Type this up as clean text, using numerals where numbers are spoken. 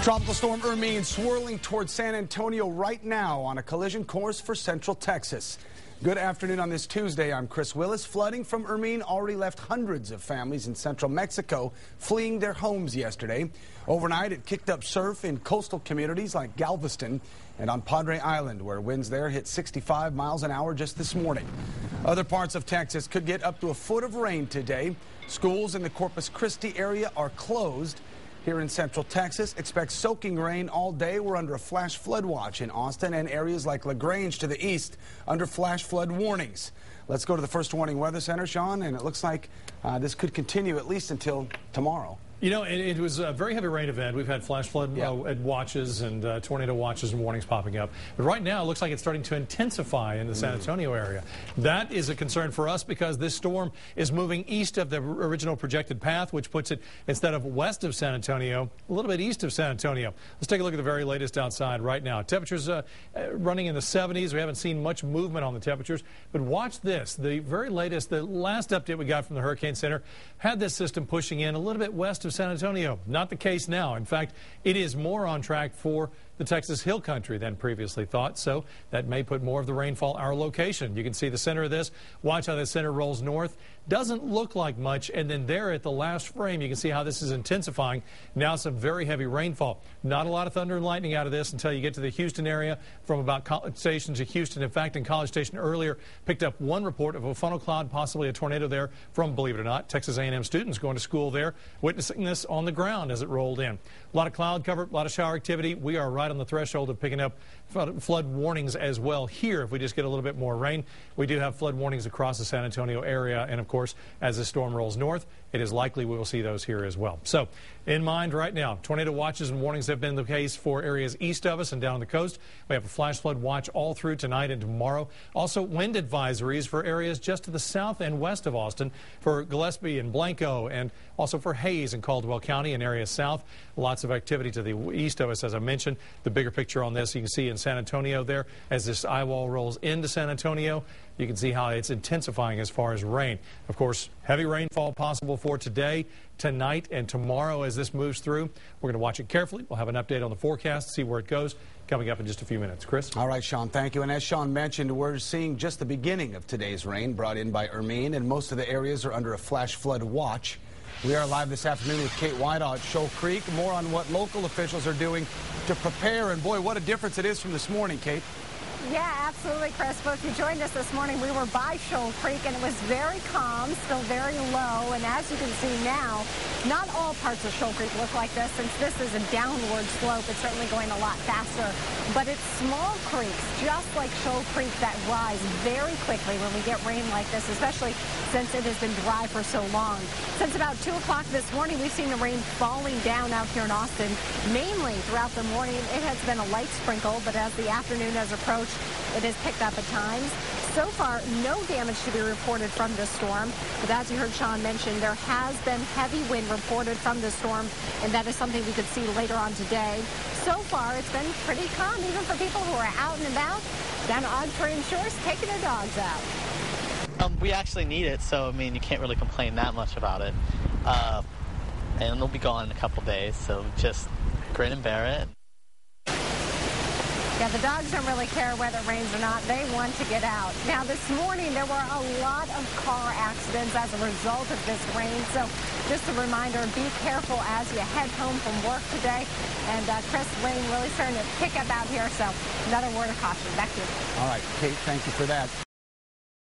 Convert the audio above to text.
Tropical Storm Hermine swirling towards San Antonio right now on a collision course for central Texas. Good afternoon on this Tuesday. I'm Chris Willis. Flooding from Hermine already left hundreds of families in central Mexico fleeing their homes yesterday. Overnight, it kicked up surf in coastal communities like Galveston and on Padre Island, where winds there hit 65 miles an hour just this morning. Other parts of Texas could get up to a foot of rain today. Schools in the Corpus Christi area are closed. Here in central Texas, expect soaking rain all day. We're under a flash flood watch in Austin and areas like LaGrange to the east under flash flood warnings. Let's go to the First Warning Weather Center, Sean, and it looks like this could continue at least until tomorrow. You know, it was a very heavy rain event. We've had flash flood watches and tornado watches and warnings popping up. But right now, it looks like it's starting to intensify in the San Antonio area. That is a concern for us because this storm is moving east of the original projected path, which puts it, instead of west of San Antonio, a little bit east of San Antonio. Let's take a look at the very latest outside right now. Temperatures running in the 70s. We haven't seen much movement on the temperatures. But watch this. The very latest, the last update we got from the Hurricane Center had this system pushing in a little bit west of San Antonio. Not the case now. In fact, it is more on track for the Texas Hill Country than previously thought, so that may put more of the rainfall our location. You can see the center of this. Watch how the center rolls north. Doesn't look like much, and then there at the last frame, you can see how this is intensifying. Now some very heavy rainfall. Not a lot of thunder and lightning out of this until you get to the Houston area from about College Station to Houston. In fact, in College Station earlier, picked up one report of a funnel cloud, possibly a tornado there from, believe it or not, Texas A&M students going to school there, witnessing this on the ground as it rolled in. A lot of cloud cover, a lot of shower activity. We are right on the threshold of picking up flood warnings as well here. If we just get a little bit more rain, we do have flood warnings across the San Antonio area. And of course, as the storm rolls north, it is likely we will see those here as well. So in mind right now, tornado watches and warnings have been the case for areas east of us and down the coast. We have a flash flood watch all through tonight and tomorrow. Also wind advisories for areas just to the south and west of Austin for Gillespie and Blanco, and also for Hayes and Caldwell County and areas south. Lots of activity to the east of us, as I mentioned. The bigger picture on this you can see in San Antonio there as this eye wall rolls into San Antonio. You can see how it's intensifying as far as rain. Of course, heavy rainfall possible for today, tonight, and tomorrow as this moves through. We're going to watch it carefully. We'll have an update on the forecast, see where it goes, coming up in just a few minutes. Chris? All right, Sean, thank you. And as Sean mentioned, we're seeing just the beginning of today's rain brought in by Hermine, and most of the areas are under a flash flood watch. We are live this afternoon with Kate Whitehaw at Shoal Creek. More on what local officials are doing to prepare. And boy, what a difference it is from this morning, Kate. Yeah, absolutely, Chris. Well, if you joined us this morning, we were by Shoal Creek, and it was very calm, still very low. And as you can see now, not all parts of Shoal Creek look like this. Since this is a downward slope, it's certainly going a lot faster. But it's small creeks, just like Shoal Creek, that rise very quickly when we get rain like this, especially since it has been dry for so long. Since about 2 o'clock this morning, we've seen the rain falling down out here in Austin. Mainly throughout the morning, it has been a light sprinkle, but as the afternoon has approached, it has picked up at times. So far, no damage to be reported from this storm. But as you heard Sean mention, there has been heavy wind reported from this storm, and that is something we could see later on today. So far, it's been pretty calm, even for people who are out and about down to Ogden Shores, taking their dogs out. We actually need it, so I mean, you can't really complain that much about it. And they'll be gone in a couple days, so just grin and bear it. Yeah, the dogs don't really care whether it rains or not. They want to get out. Now, this morning, there were a lot of car accidents as a result of this rain. So just a reminder, be careful as you head home from work today. And Chris, rain really starting to pick up out here. So another word of caution. Back to you. All right, Kate, thank you for that.